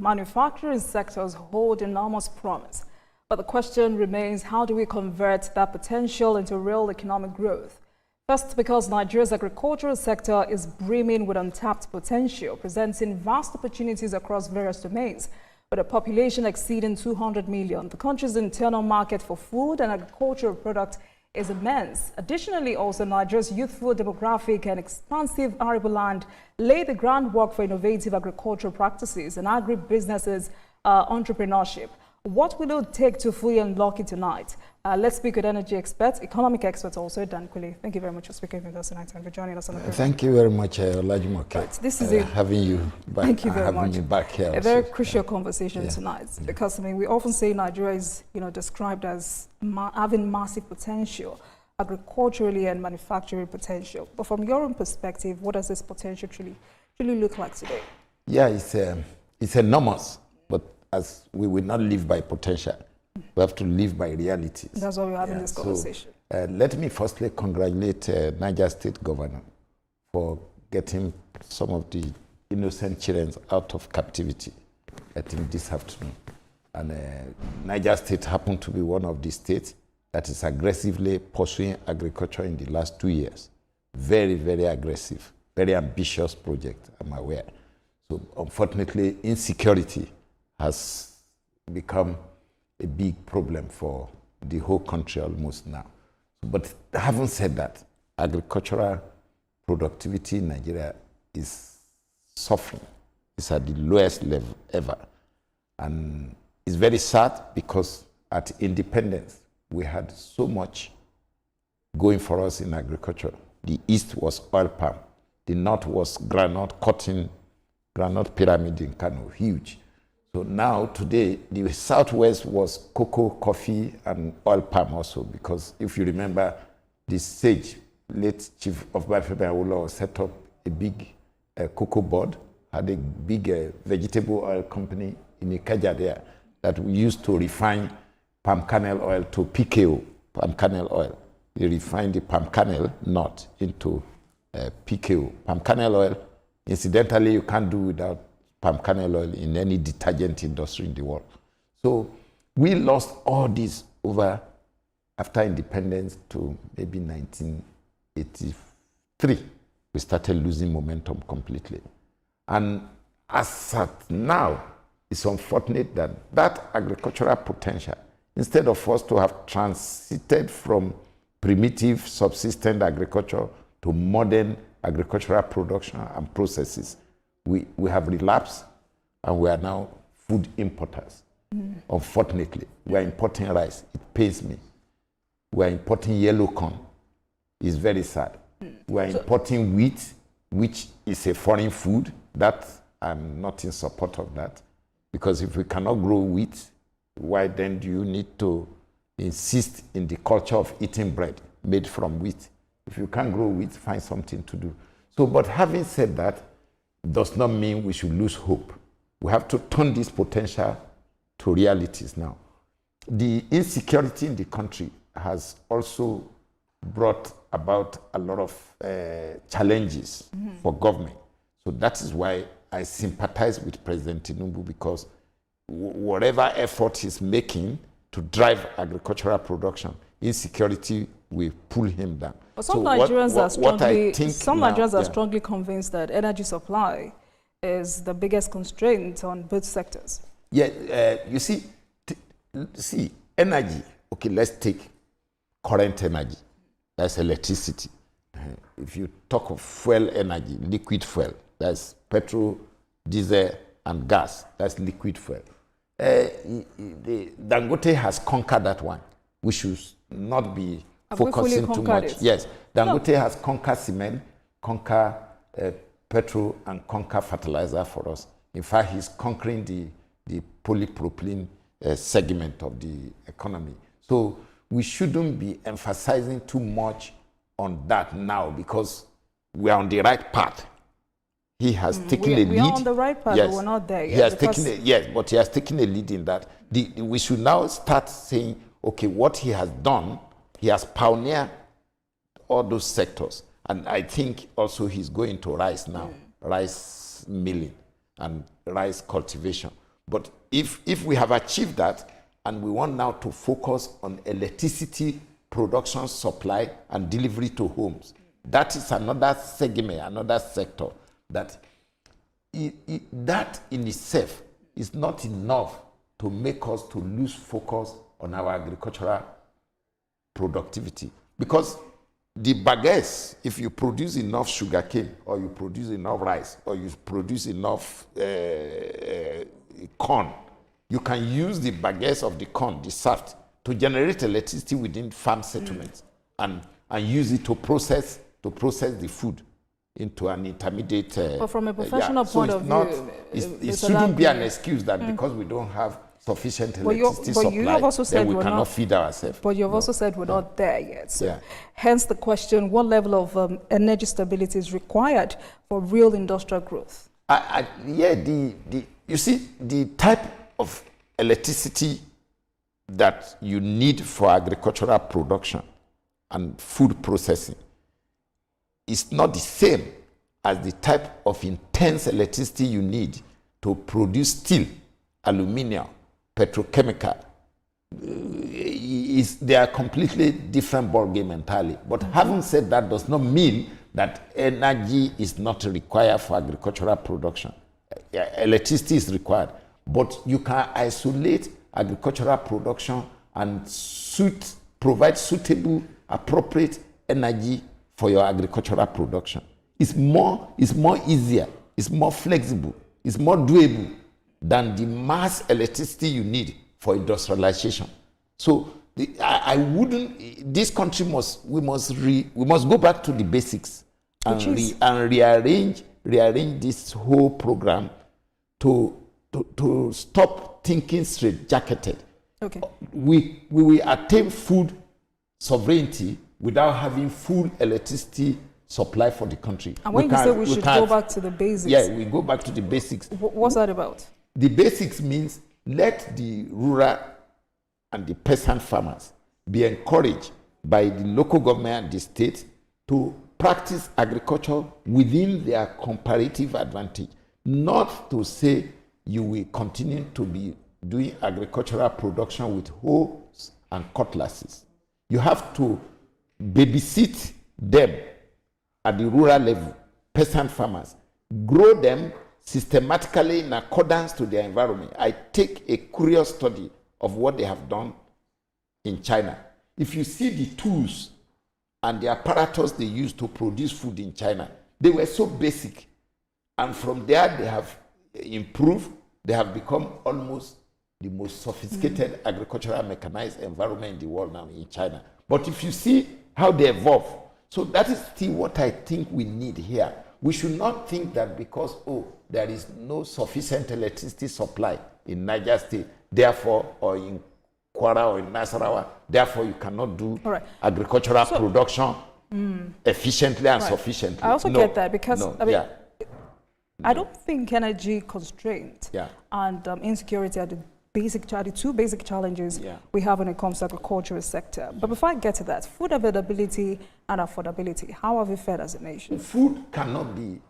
manufacturing sectors hold enormous promise. But the question remains, how do we convert that potential into real economic growth? First, because Nigeria's agricultural sector is brimming with untapped potential, presenting vast opportunities across various domains. With a population exceeding 200 million, the country's internal market for food and agricultural products is immense. Additionally, also, Nigeria's youthful demographic and expansive arable land lay the groundwork for innovative agricultural practices and agribusinesses entrepreneurship. What will it take to fully unlock it tonight? Let's speak with energy experts, economic experts also, Dan Kunle. Thank you very much for speaking with us tonight and for joining us on the program. Thank you very much, Olajumoke. Right, this is having you back. Thank you very much. Me back here. A very crucial conversation tonight, because I mean we often say Nigeria is described as having massive potential, agriculturally and manufacturing potential. But from your own perspective, what does this potential truly look like today? Yeah, it's enormous, but as we will not live by potential, we have to live by realities. That's why we're having this conversation. So, let me firstly congratulate Niger State Governor for getting some of the innocent children out of captivity, I think this afternoon. And Niger State happened to be one of the states that is aggressively pursuing agriculture in the last 2 years. Very, very aggressive, very ambitious project, I'm aware. So unfortunately, insecurity has become a big problem for the whole country almost now. But having said that, agricultural productivity in Nigeria is suffering. It's at the lowest level ever. And it's very sad because at independence, we had so much going for us in agriculture. The East was oil palm. The North was groundnut, cotton, groundnut pyramid in Kano, huge. So now, today, the Southwest was cocoa, coffee, and oil palm also, because if you remember, the sage, late Chief of Bafebe Awolowo, set up a big cocoa board, had a big vegetable oil company in Ikeja there that we used to refine palm kernel oil to PKO, palm kernel oil. They refined the palm kernel nut into PKO. Palm kernel oil, incidentally, you can't do without palm kernel oil in any detergent industry in the world. So we lost all this over after independence to maybe 1983. We started losing momentum completely. And as at now, it's unfortunate that that agricultural potential, instead of us to have transited from primitive subsistence agriculture to modern agricultural production and processes, we have relapsed, and we are now food importers. Unfortunately, we are importing rice. It pains me. We are importing yellow corn. It's very sad. We are importing wheat, which is a foreign food. That I'm not in support of that, because if we cannot grow wheat, why then do you need to insist in the culture of eating bread made from wheat? If you can't grow wheat, find something to do. So, but having said that, does not mean we should lose hope. We have to turn this potential to realities now. The insecurity in the country has also brought about a lot of challenges for government. So that is why I sympathize with President Tinubu, because whatever effort he's making to drive agricultural production, insecurity will pull him down. But some Nigerians are strongly convinced that energy supply is the biggest constraint on both sectors. Yeah, you see, energy. Okay, let's take current energy. That's electricity. If you talk of fuel energy, liquid fuel, that's petrol, diesel, and gas. That's liquid fuel. Dangote has conquered that one. We should not be focusing too much. Yes, Dangote has conquered cement, conquered petrol, and conquered fertilizer for us. In fact, he's conquering the polypropylene segment of the economy. So we shouldn't be emphasizing too much on that now, because we are on the right path. He has taken a lead. We are on the right path, but we're not there yet. But he has taken a lead in that. We should now start saying, okay, what he has done, he has pioneered all those sectors. And I think also he's going to rice now, rice milling and rice cultivation. But if we have achieved that, and we want now to focus on electricity production, supply, and delivery to homes, that is another segment, another sector that that in itself is not enough to make us to lose focus on our agricultural productivity. Because the bagasse, if you produce enough sugarcane, or you produce enough rice, or you produce enough corn, you can use the bagasse of the corn, the shaft, to generate electricity within farm settlements, and use it to process the food into an intermediate. But from a professional point of view, it shouldn't be an excuse that because we don't have sufficient electricity supply, then we cannot feed ourselves. But you've also said we're not there yet. So hence the question: what level of energy stability is required for real industrial growth? You see, the type of electricity that you need for agricultural production and food processing is not the same as the type of intense electricity you need to produce steel, aluminium, petrochemical. They are completely different ballgame entirely. But having said that does not mean that energy is not required for agricultural production. Electricity is required, but you can isolate agricultural production and provide suitable, appropriate energy for your agricultural production. It's more easier, it's more flexible, it's more doable than the mass electricity you need for industrialization. So I wouldn't. This country must go back to the basics and rearrange this whole program to stop thinking straight-jacketed. Okay. We will attain food sovereignty without having full electricity supply for the country. And when you say we should go back to the basics. Yeah, we go back to the basics. What's that about? The basics means let the rural and the peasant farmers be encouraged by the local government and the state to practice agriculture within their comparative advantage. Not to say you will continue to be doing agricultural production with hoes and cutlasses. You have to babysit them at the rural level, peasant farmers, grow them systematically in accordance to their environment. I take a curious study of what they have done in China. If you see the tools and the apparatus they use to produce food in China, they were so basic. And from there, they have improved. They have become almost the most sophisticated agricultural mechanized environment in the world now in China. But if you see how they evolve, so that is still what I think we need here. We should not think that because, there is no sufficient electricity supply in Niger State, therefore, or in Kwara or in Nasarawa, therefore you cannot do agricultural production efficiently and sufficiently. I also get that because, I don't think energy constraint and insecurity are the two basic challenges we have when it comes to the agricultural sector. But before I get to that, food availability and affordability, how have we fared as a nation? Food cannot be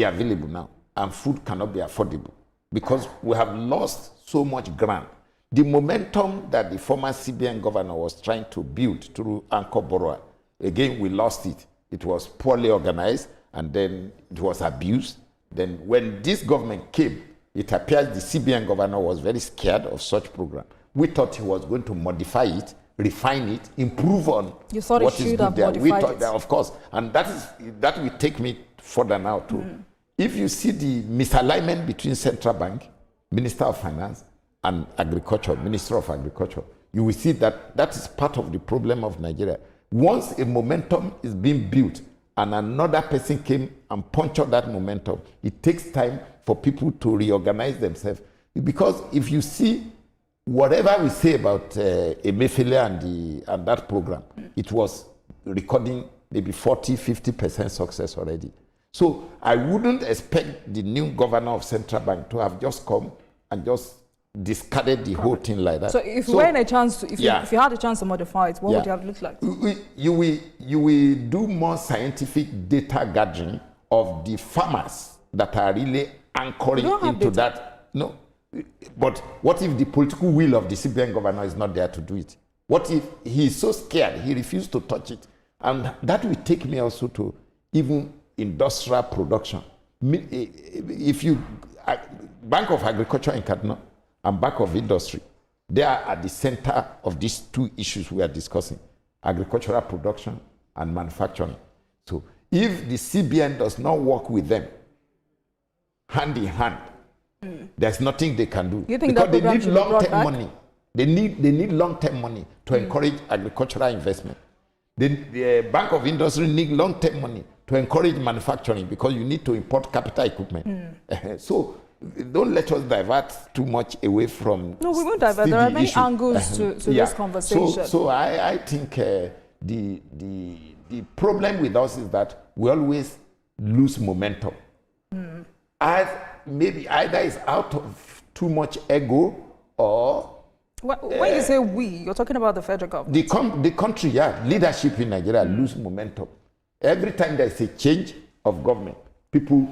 available now, and food cannot be affordable because we have lost so much ground. The momentum that the former CBN governor was trying to build through anchor borrower, again, we lost it. It was poorly organized, and then it was abused. Then when this government came, it appears the CBN governor was very scared of such program. We thought he was going to modify it, refine it, improve on what is good there. We thought that, of course, and that will take me further now too. If you see the misalignment between central bank, Minister of Finance, and Agriculture, Minister of Agriculture, you will see that that is part of the problem of Nigeria. Once a momentum is being built and another person came and punctured that momentum, it takes time for people to reorganize themselves. Because if you see, whatever we say about Emefiele and that program, it was recording maybe 40-50% success already. So I wouldn't expect the new governor of Central Bank to have just come and just discarded the whole thing like that. So if you had a chance to, if you had a chance to modify it, what would you have looked like? You will do more scientific data gathering of the farmers that are really anchoring into that. No. But what if the political will of the CBN governor is not there to do it? What if he is so scared, he refused to touch it? And that will take me also to even industrial production. If you, Bank of Agriculture in Kaduna and Bank of Industry, they are at the center of these two issues we are discussing, agricultural production and manufacturing. So if the CBN does not work with them hand in hand, there's nothing they can do. You think because that they need long-term money? They need long-term money to encourage agricultural investment. The Bank of Industry need long-term money to encourage manufacturing because you need to import capital equipment. So don't let us divert too much away from. No, we won't divert. There are many angles to this conversation. So I think the problem with us is that we always lose momentum. Maybe either it's out of too much ego or. When you say we, you're talking about the federal government. The country, leadership in Nigeria lose momentum. Every time there's a change of government, people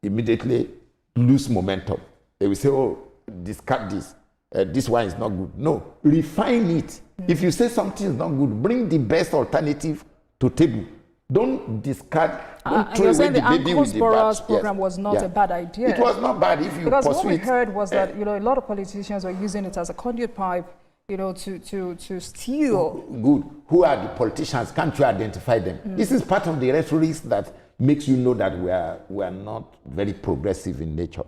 immediately lose momentum. They will say, oh, discard this. This one is not good. No, refine it. If you say something is not good, bring the best alternative to table. Don't discard, don't throw away the baby with the bath. Program was not a bad idea. It was not bad if you because pursue what we it. heard was that a lot of politicians were using it as a conduit pipe, to steal. Good. Who are the politicians? Can't you identify them? This is part of the rhetoric that makes you know that we are not very progressive in nature.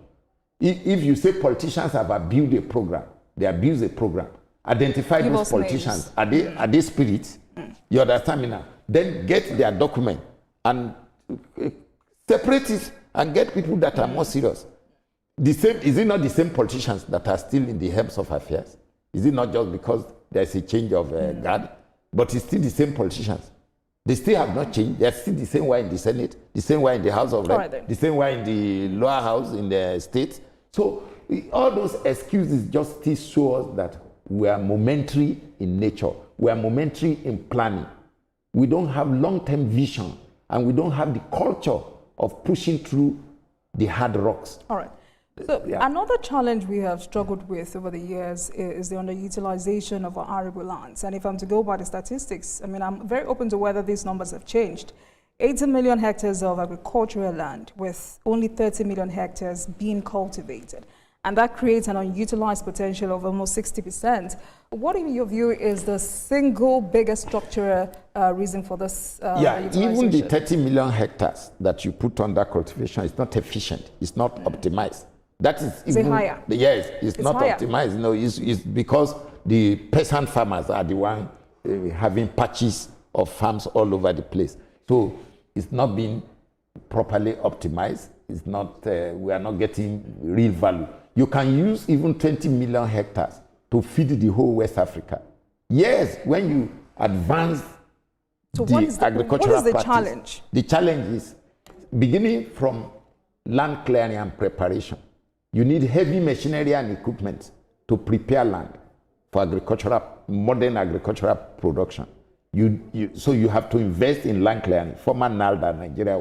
If you say politicians have abused a program, they abuse a program. Identify those politicians. Names. Are they spirits? You understand me now? Then get their document and separate it and get people that are more serious. Is it not the same politicians that are still in the helms of affairs? Is it not just because there's a change of guard? But it's still the same politicians. They still have not changed. They're still the same way in the Senate, the same way in the House of Reps, the same way in the lower house in the states. So all those excuses just still show us that we are momentary in nature. We are momentary in planning. We don't have long-term vision, and we don't have the culture of pushing through the hard rocks. All right. So another challenge we have struggled with over the years is the underutilization of our arable lands. And if I'm to go by the statistics, I mean, I'm very open to whether these numbers have changed. 80 million hectares of agricultural land with only 30 million hectares being cultivated. And that creates an unutilized potential of almost 60%. What, in your view, is the single biggest structural reason for this even the 30 million hectares that you put under cultivation is not efficient. It's not optimized. That is even higher. Yes, it's not higher. Optimized. No, it's because the peasant farmers are the one having patches of farms all over the place. So it's not being properly optimized. It's not. We are not getting real value. You can use even 20 million hectares to feed the whole West Africa. Yes, when you advance agricultural what is the practice, challenge? The challenge is beginning from land clearing and preparation. You need heavy machinery and equipment to prepare land for modern agricultural production. So you have to invest in land clearing. Former NALDA, Nigeria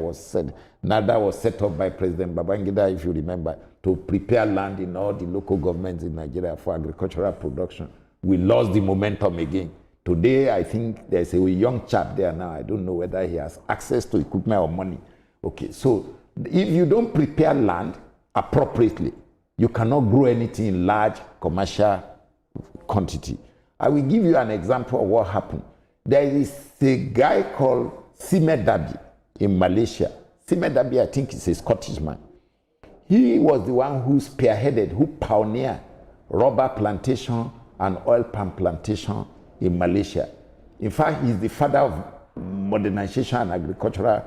NALDA was set up by President Babangida, if you remember, to prepare land in all the local governments in Nigeria for agricultural production. We lost the momentum again. Today, I think there's a young chap there now. I don't know whether he has access to equipment or money. Okay, so if you don't prepare land appropriately, you cannot grow anything in large commercial quantity. I will give you an example of what happened. There is a guy called Simet Dabi in Malaysia. Simet Dabi, I think, is a Scottish man. He was the one who spearheaded, who pioneered rubber plantation and oil palm plantation in Malaysia. In fact, he's the father of modernization and agricultural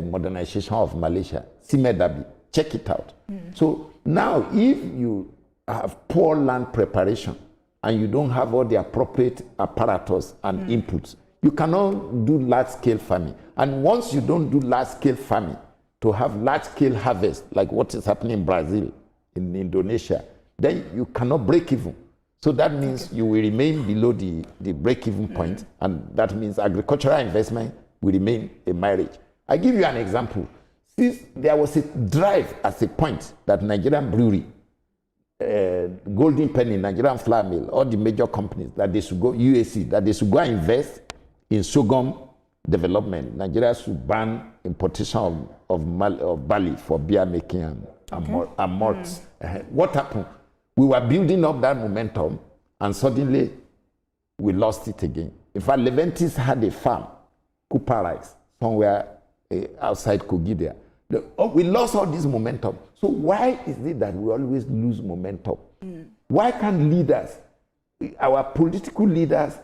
modernization of Malaysia. Simet Dabi. Check it out. So now, if you have poor land preparation and you don't have all the appropriate apparatus and inputs, you cannot do large-scale farming. And once you don't do large-scale farming, to have large-scale harvest, like what is happening in Brazil, in Indonesia, then you cannot break even. So that means you will remain below the break-even point, and that means agricultural investment will remain a marriage. I give you an example. since there was a drive at a point that Nigerian brewery, Golden Penny, Nigerian Flour Mill, all the major companies, that they should go, UAC, that they should go and invest in sorghum development. Nigeria should ban importation of barley for beer making and malts. What happened? We were building up that momentum, and suddenly we lost it again. In fact, Leventis had a farm, Cooper Rice, somewhere outside Kogi there. We lost all this momentum. So why is it that we always lose momentum? Why can't leaders, our political leaders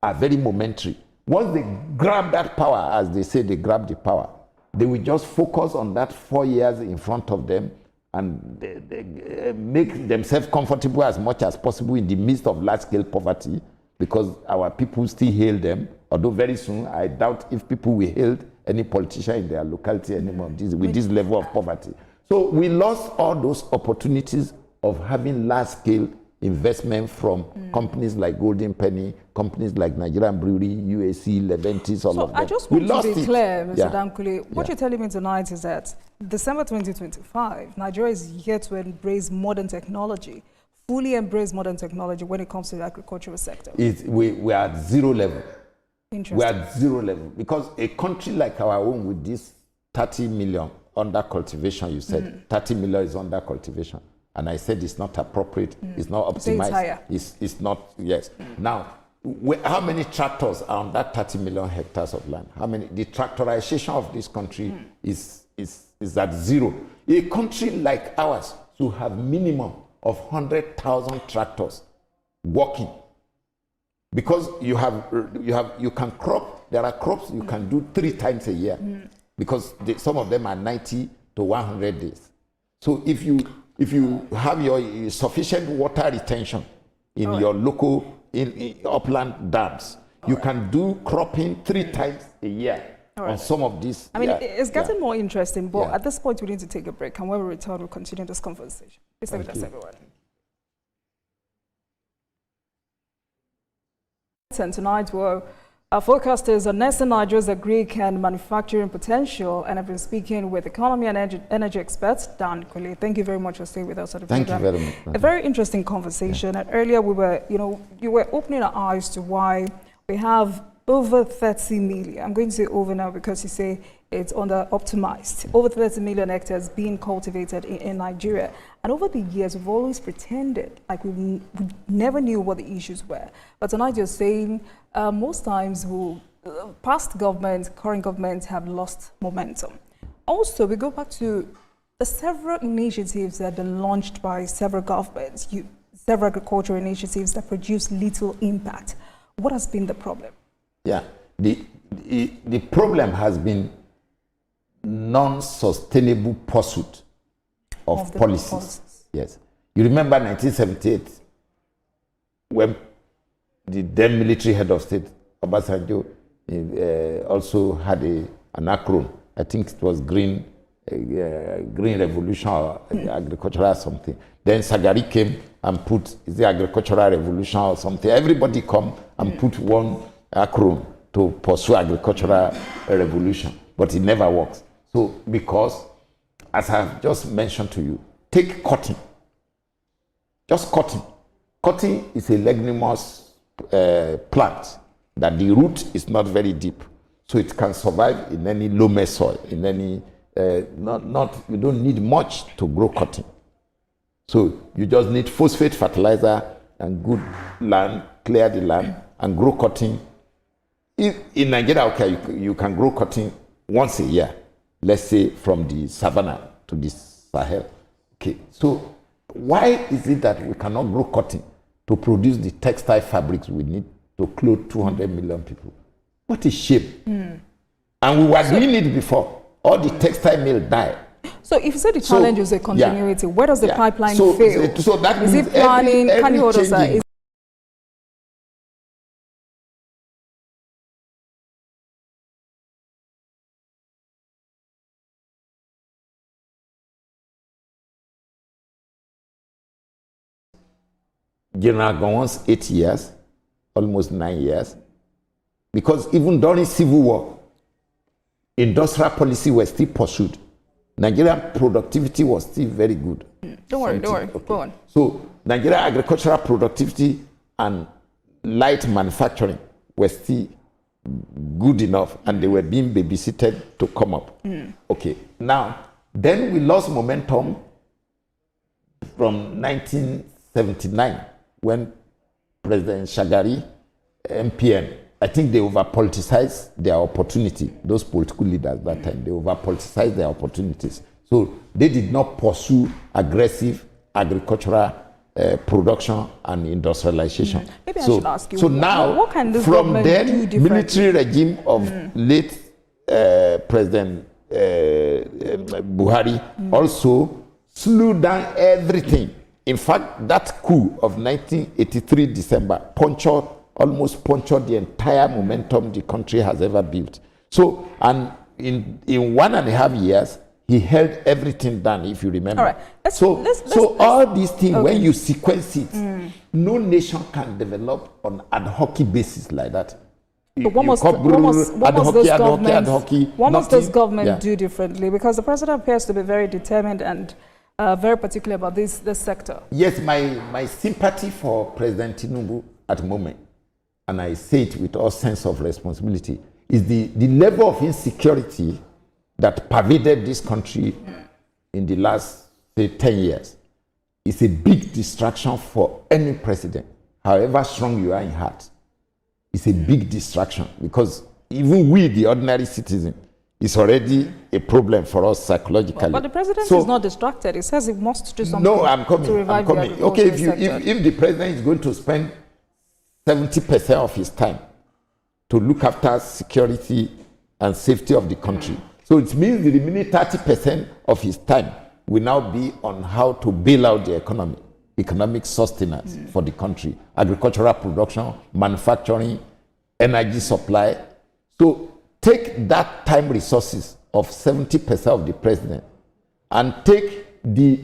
are very momentary. Once they grab that power, as they say they grab the power, they will just focus on that 4 years in front of them, and they make themselves comfortable as much as possible in the midst of large-scale poverty, because our people still hail them. Although very soon, I doubt if people will hail any politician in their locality anymore with this level of poverty. So we lost all those opportunities of having large-scale investment from companies like Golden Penny, companies like Nigerian Brewery, UAC, Leventis, all of them. I just want to be clear, Mr. Dan Kunle, what you're telling me tonight is that December 2025, Nigeria is here to embrace modern technology, fully embrace modern technology when it comes to the agricultural sector. We are at zero level. Interesting. We are at zero level, because a country like our own with this 30 million under cultivation, you said 30 million is under cultivation. And I said it's not appropriate, it's not optimized. It's not, yes. Now, how many tractors are on that 30 million hectares of land? How many? The tractorization of this country is at zero. A country like ours should have minimum of 100,000 tractors working. Because you can crop, there are crops you can do 3 times a year, because some of them are 90 to 100 days. So if you have your sufficient water retention in your local in upland dams, you can do cropping 3 times a year on some of these. I mean, it's getting more interesting, but at this point we need to take a break, and when we return, we'll continue this conversation. Please stay with us, everyone. And tonight, our focus is on nesting Nigeria's agric and manufacturing potential, and I've been speaking with economy and energy expert Dan Kunle. Thank you very much for staying with us at the program. Thank you very much. A very interesting conversation. And earlier we were, you were opening our eyes to why we have over 30 million. I'm going to say over now because you say it's under optimized. Over 30 million hectares being cultivated in Nigeria. And over the years, we've always pretended like we never knew what the issues were. But tonight you're saying most times past governments, current governments have lost momentum. Also, we go back to the several initiatives that have been launched by several governments, several agricultural initiatives that produce little impact. What has been the problem? Yeah, the problem has been non-sustainable pursuit of policies. Yes. You remember 1978, when the then military head of state, Obasanjo, also had an acronym. I think it was Green Revolution or Agricultural or something. Then Sagari came and put the Agricultural Revolution or something. Everybody come and put one acronym to pursue agricultural revolution, but it never works. So, because, as I've just mentioned to you, take cotton. Just cotton. Cotton is a leguminous plant that the root is not very deep, so it can survive in any loamy soil. In any you don't need much to grow cotton. So you just need phosphate fertilizer and good land, clear the land, and grow cotton. In Nigeria, okay, you can grow cotton once a year, let's say from the savannah to the Sahel. Okay, so why is it that we cannot grow cotton to produce the textile fabrics we need to clothe 200 million people? What a shame. And we were doing it before. All the textile mill died. So if you say the challenge is a continuity, where does the pipeline fail? So that is it planning? Can you hold us? General Gowon's 8 years, almost 9 years, because even during Civil War, industrial policy was still pursued. Nigerian productivity was still very good. Don't worry. Okay. Go on. So Nigerian agricultural productivity and light manufacturing were still good enough, and they were being babysitted to come up. Okay. Now, then we lost momentum from 1979 when President Shagari, MPN, I think they over-politicized their opportunity. Those political leaders at that time, they over-politicized their opportunities. So they did not pursue aggressive agricultural production and industrialization. Maybe I should ask you, so now, what can this from government then do differently? military regime of late President Buhari also slew down everything. In fact, that coup of 1983 December almost punctured the entire momentum the country has ever built. So, and in 1.5 years, he held everything down, if you remember. All right. Let's, all these things, when you sequence it, no nation can develop on ad hoc basis like that. But what must this government do differently? Because the president appears to be very determined and very particular about this sector. Yes, my sympathy for President Tinubu at the moment, and I say it with all sense of responsibility, is the level of insecurity that pervaded this country in the last, say, 10 years. It's a big distraction for any president, however strong you are in heart. It's a big distraction because even we, the ordinary citizen, is already a problem for us psychologically. But the president is not distracted. He says he must do something to revive the agricultural Okay, sector. if the president is going to spend 70% of his time to look after security and safety of the country, so it means the remaining 30% of his time will now be on how to bail out the economy, economic sustenance for the country, agricultural production, manufacturing, energy supply. So take that time resources of 70% of the president and take the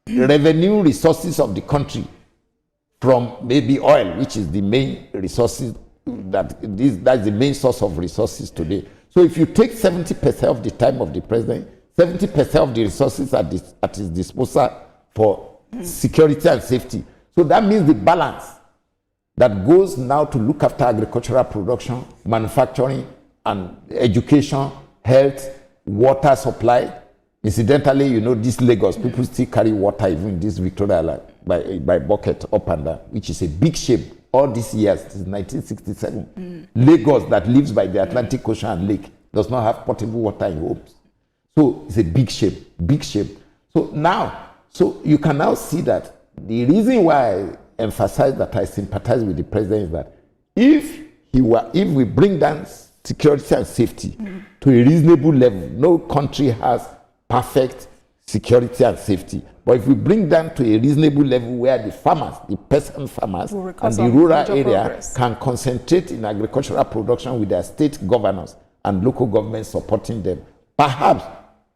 revenue resources of the country from maybe oil, which is the main resources, that's the main source of resources today. So if you take 70% of the time of the president, 70% of the resources at his disposal for security and safety. So that means the balance that goes now to look after agricultural production, manufacturing, and education, health, water supply. Incidentally, you know, this Lagos, people still carry water even in this Victoria Island by bucket up and down, which is a big shame. All these years, since 1967, Lagos that lives by the Atlantic Ocean and lake does not have potable water in homes. So it's a big shame, big shame. So you can now see that the reason why I emphasize that I sympathize with the president is that if we bring down security and safety to a reasonable level, no country has perfect security and safety. But if we bring down to a reasonable level where the farmers, the peasant farmers, and the rural area can concentrate in agricultural production with their state governors and local governments supporting them, perhaps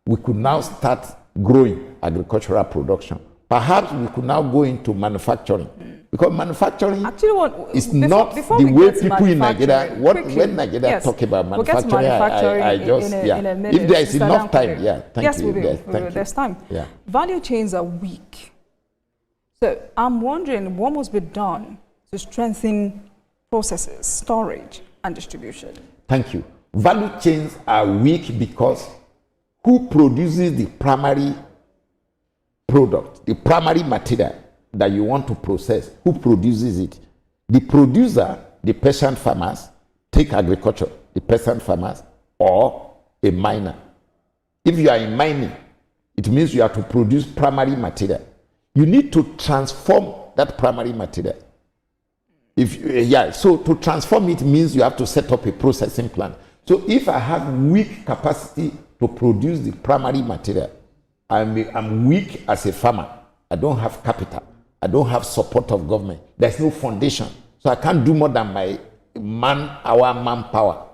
we could now start growing agricultural production. Perhaps we could now go into manufacturing. Because manufacturing is not the way people in Nigeria, when Nigeria talk about manufacturing, I just, if there is enough time, thank you. There's time. Yeah. Value chains are weak. So I'm wondering what must be done to strengthen processes, storage, and distribution. Thank you. Value chains are weak because who produces the primary product, the primary material that you want to process, who produces it? The producer, the peasant farmers, take agriculture, the peasant farmers, or a miner. If you are in mining, it means you have to produce primary material. You need to transform that primary material. So to transform it means you have to set up a processing plant. So if I have weak capacity to produce the primary material, I'm weak as a farmer. I don't have capital. I don't have support of government. There's no foundation. So I can't do more than my manpower.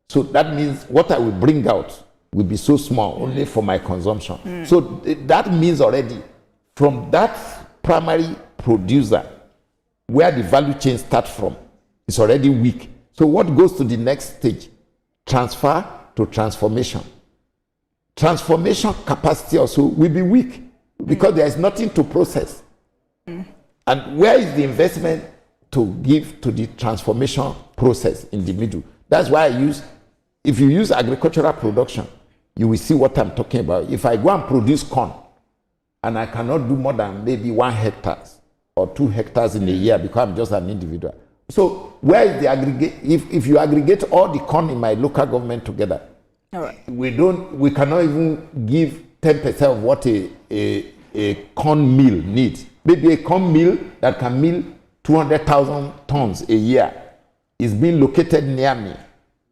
So that means what I will bring out will be so small, only for my consumption. So that means already from that primary producer, where the value chain starts from, is already weak. So what goes to the next stage? Transfer to transformation. transformation capacity also will be weak because there is nothing to process. And where is the investment to give to the transformation process in the middle? That's why if you use agricultural production, you will see what I'm talking about. If I go and produce corn, and I cannot do more than maybe 1 hectare or 2 hectares in a year because I'm just an individual. So where is the aggregate? If you aggregate all the corn in my local government together, all right, we cannot even give 10% of what a corn mill needs. Maybe a corn mill that can mill 200,000 tons a year is being located near me.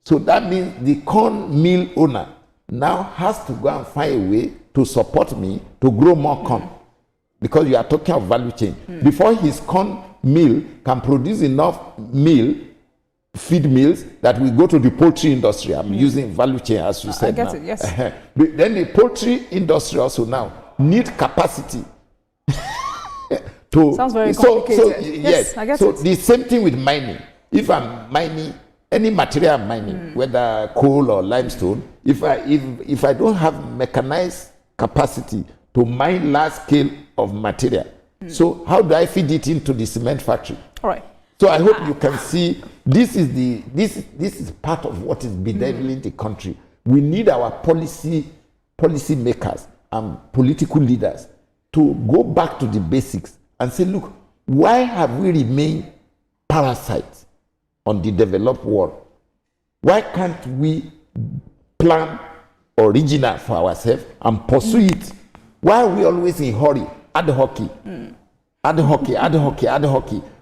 So that means the corn mill owner now has to go and find a way to support me to grow more corn. Because you are talking of value chain. Before his corn mill can produce enough feed mills that will go to the poultry industry. I'm using value chain as you said. I get now. it, yes. But then the poultry industry also now need capacity. Sounds very complicated. Yes, I get so it. the same thing with mining. If I'm mining any material I'm mining, whether coal or limestone, if I don't have mechanized capacity to mine large scale of material, so how do I feed it into the cement factory? All right. So I hope you can see this is part of what is bedeviling the country. We need our policy makers and political leaders to go back to the basics and say, look, why have we remained parasites on the developed world? Why can't we plan original for ourselves and pursue it? Why are we always in hurry? Ad hockey.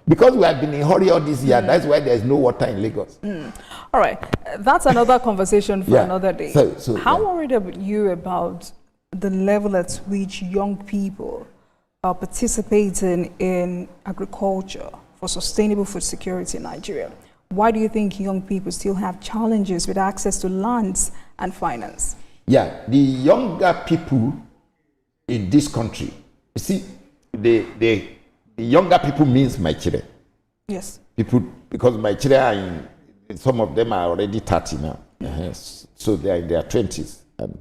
Because we have been in hurry all this year. That's why there's no water in Lagos. All right. That's another conversation for another day. So, how worried are you about the level at which young people are participating in agriculture for sustainable food security in Nigeria? Why do you think young people still have challenges with access to lands and finance? Yeah, the younger people in this country, you see, the younger people means my children. Yes. People, because my children some of them are already 30 now. So they are in their 20s and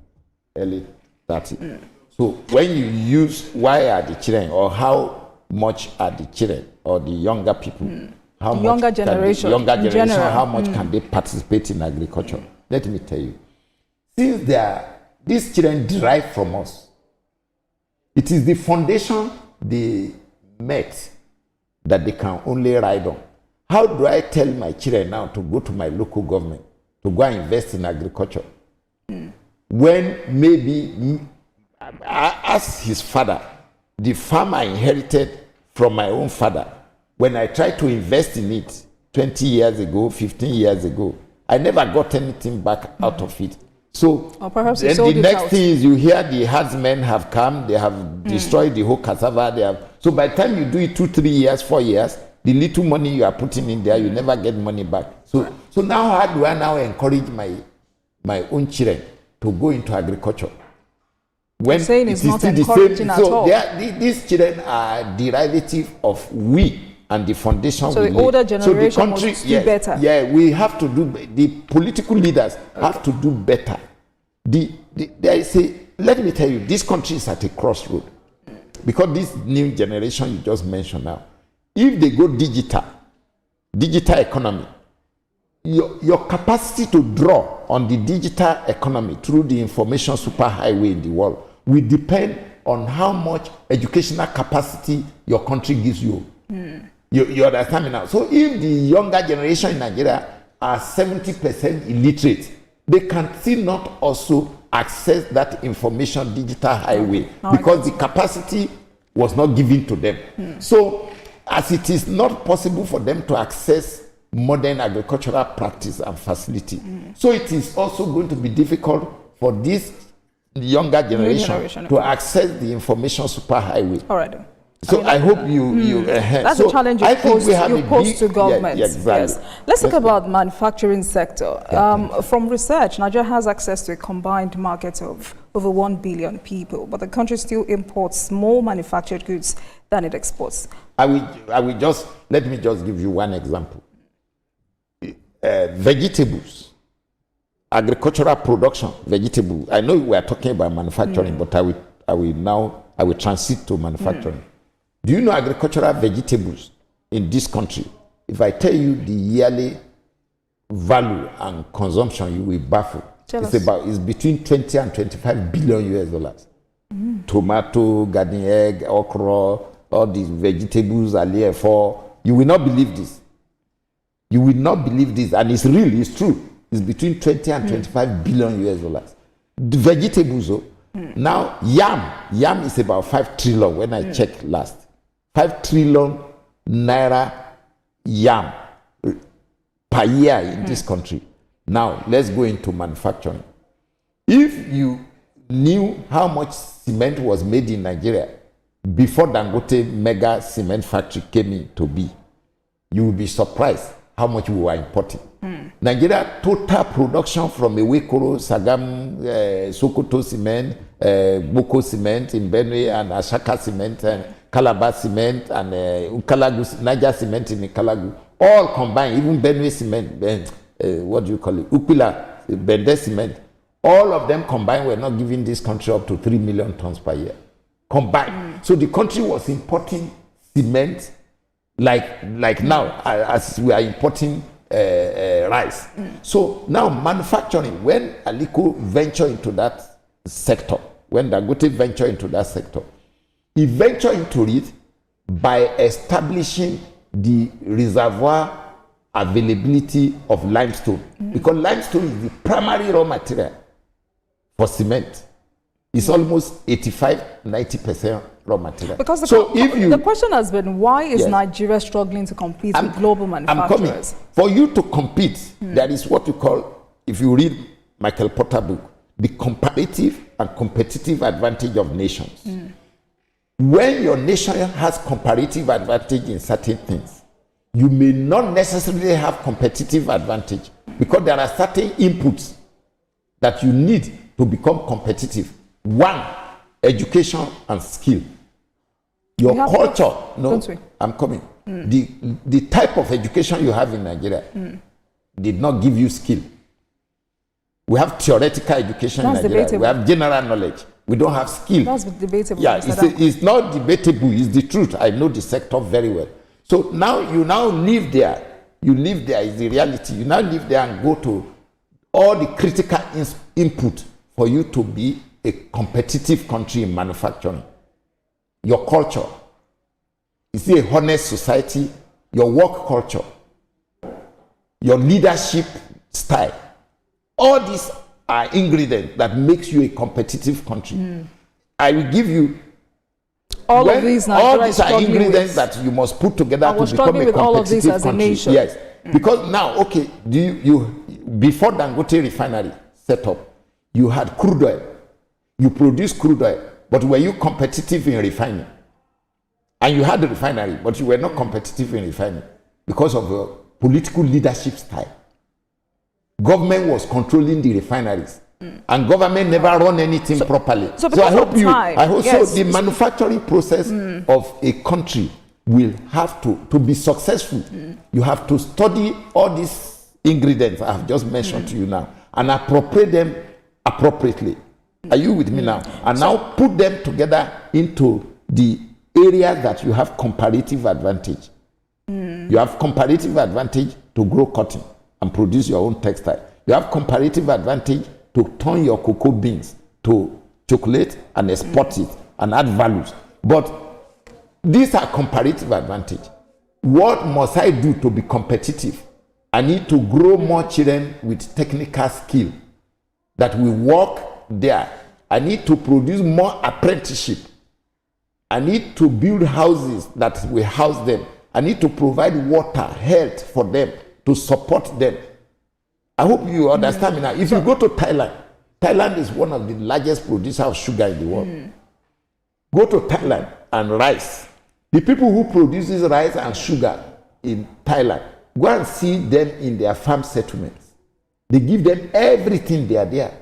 early 30. So when you use why are the children or how much are the children or the younger people, how much younger generation, how much can they participate in agriculture? Let me tell you. Since these children derive from us, it is the foundation they met that they can only ride on. How do I tell my children now to go to my local government to go and invest in agriculture? When maybe, as his father, the farm I inherited from my own father, when I tried to invest in it 20 years ago, 15 years ago, I never got anything back out of it. So then the next thing is you hear the herdsmen have come, they have destroyed the whole cassava. So by the time you do it 2, 3 years, 4 years, the little money you are putting in there, you never get money back. So now how do I now encourage my own children to go into agriculture? When saying it's not encouraging at all. So these children are derivative of we and the foundation. So the older generation must do better. Yeah, we have to do. The political leaders have to do better. Let me tell you, this country is at a crossroad because this new generation you just mentioned now, if they go digital economy, your capacity to draw on the digital economy through the information superhighway in the world will depend on how much educational capacity your country gives you. You understand me now? So if the younger generation in Nigeria are 70% illiterate, they can still not also access that information digital highway because the capacity was not given to them. So as it is not possible for them to access modern agricultural practice and facility, so it is also going to be difficult for this younger generation to access the information superhighway. All right. So I hope you that's a challenge you pose to government. Exactly. Yes. Let's talk about manufacturing sector. From research, Nigeria has access to a combined market of over 1 billion people, but the country still imports more manufactured goods than it exports. Let me just give you one example. Vegetables agricultural production, vegetable. I know we are talking about manufacturing, but I will transit to manufacturing. Do you know agricultural vegetables in this country? If I tell you the yearly value and consumption, you will baffle. It's between 20 and 25 billion US dollars. Tomato, garden egg, okra, all these vegetables are there for. You will not believe this. You will not believe this, and it's real, it's true. It's between 20 and 25 billion US dollars. The vegetables, now yam is about 5 trillion when I checked last. 5 trillion naira yam per year in this country. Now, let's go into manufacturing. If you knew how much cement was made in Nigeria before Dangote mega cement factory came in to be, you will be surprised how much we were importing. Nigeria total production from Ewekoro, Sagam, Sokoto cement, Boko cement in Benue, and Ashaka cement, and Calabar cement, and Ukalagu, Niger cement in Ikalagu, all combined, even Benue cement, what do you call it, Upila, Bende cement, all of them combined were not giving this country up to 3 million tons per year. Combined. So the country was importing cement like now, as we are importing rice. So now manufacturing, when Aliko venture into that sector, when Dangote venture into that sector, he ventured into it by establishing the reservoir availability of limestone, because limestone is the primary raw material for cement. It's almost 85-90% raw material. Because the question has been, why is Nigeria struggling to compete with global manufacturers? For you to compete, there is what you call, if you read Michael Porter book, the comparative and competitive advantage of nations. When your nation has comparative advantage in certain things, you may not necessarily have competitive advantage, because there are certain inputs that you need to become competitive. One, education and skill. Your culture, I'm coming. The type of education you have in Nigeria did not give you skill. We have theoretical education in Nigeria. Debatable. We have general knowledge. We don't have skill. That's debatable. Yeah, it's not debatable. It's the truth. I know the sector very well. So now you live there. You live there is the reality. You now live there and go to all the critical input for you to be a competitive country in manufacturing. Your culture. Is it a honest society? Your work culture. Your leadership style. All these are ingredients that makes you a competitive country. I will give you all of these are ingredients that you must put together to become a competitive country. Yes. Because now, okay, before Dangote refinery set up, you had crude oil. You produced crude oil, but were you competitive in refining? And you had the refinery, but you were not competitive in refining because of your political leadership style. Government was controlling the refineries, and government never run anything properly. So I hope the manufacturing process of a country will have to be successful. You have to study all these ingredients I have just mentioned to you now and appropriate them appropriately. Are you with me now? And now put them together into the area that you have comparative advantage. You have comparative advantage to grow cotton and produce your own textile. You have comparative advantage to turn your cocoa beans to chocolate and export it and add values. But these are comparative advantage. What must I do to be competitive? I need to grow more children with technical skill that will work there. I need to produce more apprenticeship. I need to build houses that will house them. I need to provide water, health for them, to support them. I hope you understand me now. If you go to Thailand, Thailand is one of the largest producers of sugar in the world. Go to Thailand and rice. The people who produce this rice and sugar in Thailand, go and see them in their farm settlements. They give them everything they are there.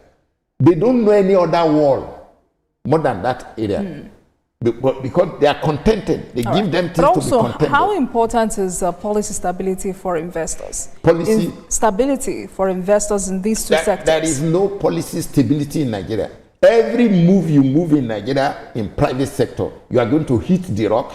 They don't know any other world more than that area. because they are contented. They give them things but also, to be contented. how important is policy stability for investors? Policy stability for investors in these two sectors. There is no policy stability in Nigeria. Every move you move in Nigeria in private sector, you are going to hit the rock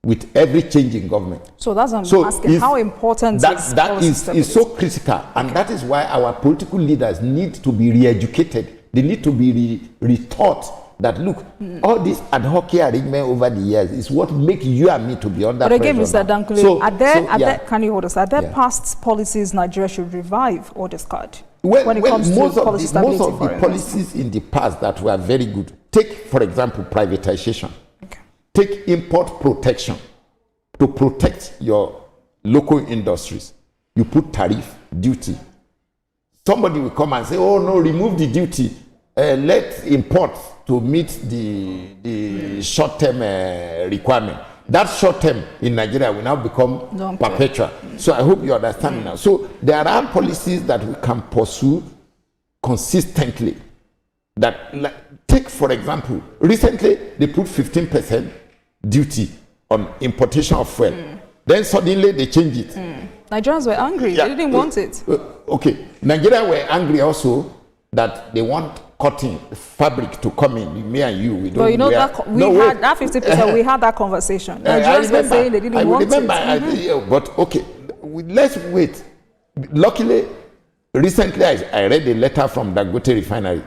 with every change in government. So that's what I'm asking. How important is policy stability? Is so critical, and that is why our political leaders need to be re-educated. They need to be retaught that, look, all this ad hoc arrangement over the years is what makes you and me to be under pressure. But again, Mr. Dan Kunle, can you hold us? Are there past policies Nigeria should revive or discard? When it comes most to of policy the stability policies in the past that were very good. Take, for example, privatization. Okay. Take import protection to protect your local industries. You put tariff, duty. Somebody will come and say, oh no, remove the duty. Let import to meet the short-term requirement. That short-term in Nigeria will now become perpetual. So I hope you understand now. So there are policies that we can pursue consistently. That, take for example, recently they put 15% duty on importation of fuel. Then suddenly they changed it. Nigerians were angry. They didn't want it. Okay. Nigeria were angry also that they want cotton fabric to come in. Me and you, we don't. But you know wear, that we had that 50%. We had that conversation. Nigerians were saying they didn't want it. But okay, let's wait. Luckily, recently I read a letter from Dangote Refinery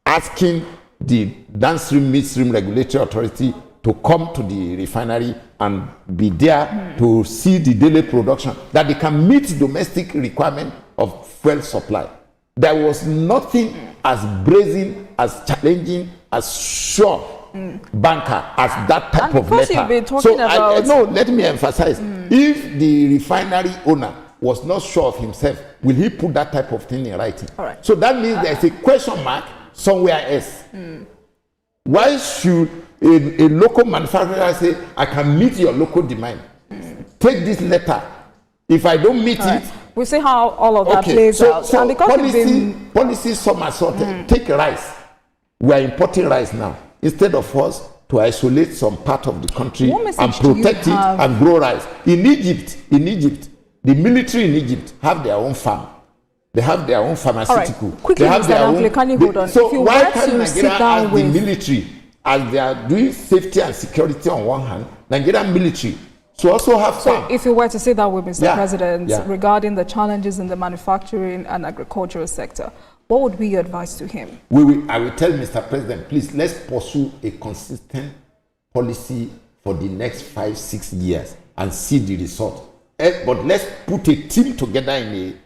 asking the downstream midstream regulatory authority to come to the refinery and be there to see the daily production, that they can meet domestic requirement of fuel supply. There was nothing as brazen, as challenging, as sure banker as that type of letter. You've been talking about... no, let me emphasize. If the refinery owner was not sure of himself, will he put that type of thing in writing? All right. So that means there's a question mark somewhere else. Why should a local manufacturer say, I can meet your local demand? Take this letter. If I don't meet it, we'll see how all of that plays out. So and because policy somersaulted. Take rice. We are importing rice now. Instead of us to isolate some part of the country and protect it and grow rice. In Egypt, the military in Egypt have their own farm. They have their own pharmaceutical. Right. Quickly, they have their own. Can you hold on? So why can't Nigeria ask the military, as they are doing safety and security on one hand, Nigerian military to also have farm? So if you were to say that with Mr. President regarding the challenges in the manufacturing and agricultural sector, what would be your advice to him? I will tell Mr. President, please, let's pursue a consistent policy for the next 5-6 years and see the result. But let's put a team together in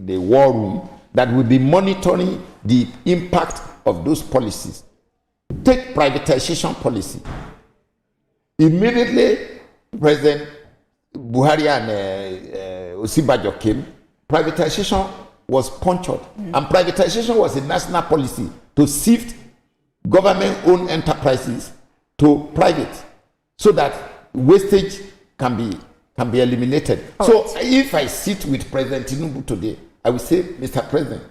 a war room that will be monitoring the impact of those policies. Take privatization policy. Immediately, President Buhari and Osibajo came, privatization was punctured. And privatization was a national policy to shift government-owned enterprises to private so that wastage can be eliminated. If I sit with President Tinubu today, I will say, Mr. President,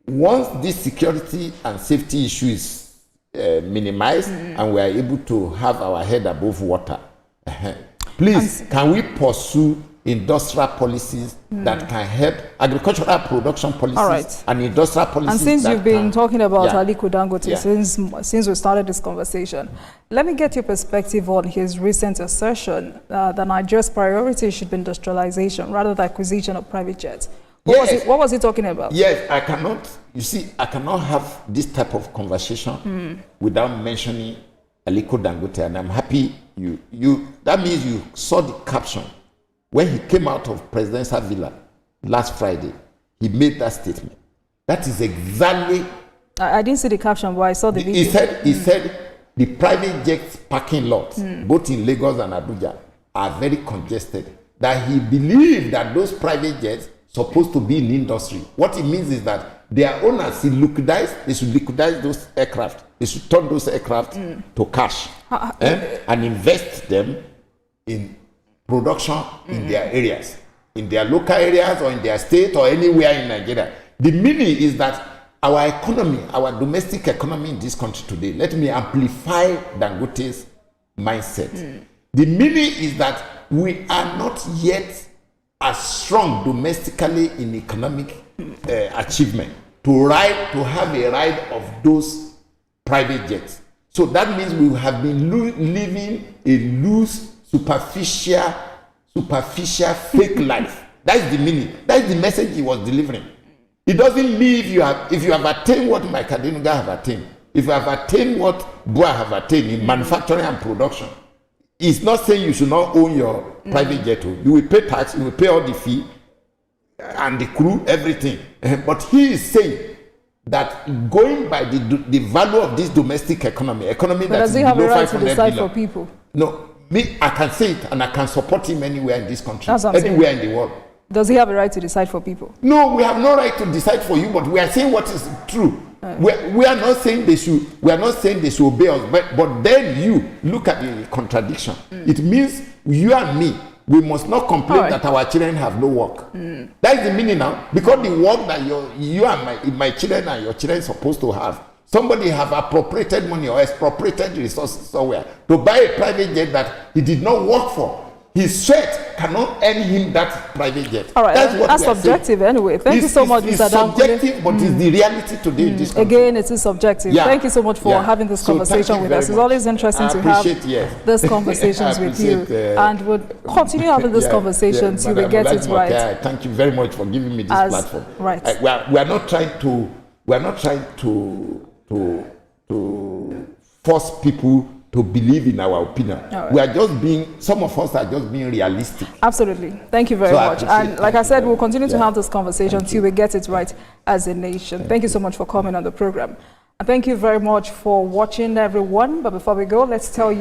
once this security and safety issue is minimized and we are able to have our head above water, please, can we pursue industrial policies that can help agricultural production policies and industrial policies? And since you've been talking about Aliko Dangote since we started this conversation, let me get your perspective on his recent assertion that Nigeria's priority should be industrialization rather than acquisition of private jets. What was he talking about? Yes, I cannot have this type of conversation without mentioning Aliko Dangote, and I'm happy that means you saw the caption. When he came out of Presidential Villa last Friday, he made that statement. That is exactly... I didn't see the caption, but I saw the video. He said the private jet parking lots, both in Lagos and Abuja, are very congested. That he believed that those private jets supposed to be in industry. What it means is that their owners should liquidize those aircraft. They should turn those aircraft to cash and invest them in production in their areas, in their local areas or in their state or anywhere in Nigeria. The meaning is that our economy, our domestic economy in this country today, let me amplify Dangote's mindset. The meaning is that we are not yet as strong domestically in economic achievement to have a ride of those private jets. So that means we have been living a loose, superficial, fake life. That's the meaning. That's the message he was delivering. It doesn't mean if you have attained what Mike Adenuga have attained, if you have attained what Boa have attained in manufacturing and production, it's not saying you should not own your private jet. You will pay tax, you will pay all the fee and the crew, everything. But he is saying that going by the value of this domestic economy but that does he have a right to decide for people? No, me, I can say it and I can support him anywhere in this country, That's what I'm anywhere saying. in the world. Does he have a right to decide for people? No, we have no right to decide for you, but we are saying what is true. We are not saying they should. We are not saying they should obey us. But then you look at the contradiction. It means you and me, we must not complain that our children have no work. That's the meaning now. Because the work that you and my children and your children are supposed to have, somebody have appropriated money or expropriated resources somewhere to buy a private jet that he did not work for. His sweat cannot earn him that private jet. All right, that's subjective saying. Anyway. Thank you so much, Mr. Dan Kunle. It's subjective, but it's the reality today in this country. Again, it is subjective. Yeah. Thank you so much for having this conversation with us. It's always interesting to have these conversations with you. And we'll continue having this conversation till we get it right. Thank you very much for giving me this platform. Right. We are not trying to force people to believe in our opinion. We are just some of us are just being realistic. Absolutely. Thank you very much. And like I said, we'll continue to have this conversation till we get it right as a nation. Thank you so much for coming on the program. And thank you very much for watching, everyone. But before we go, let's tell you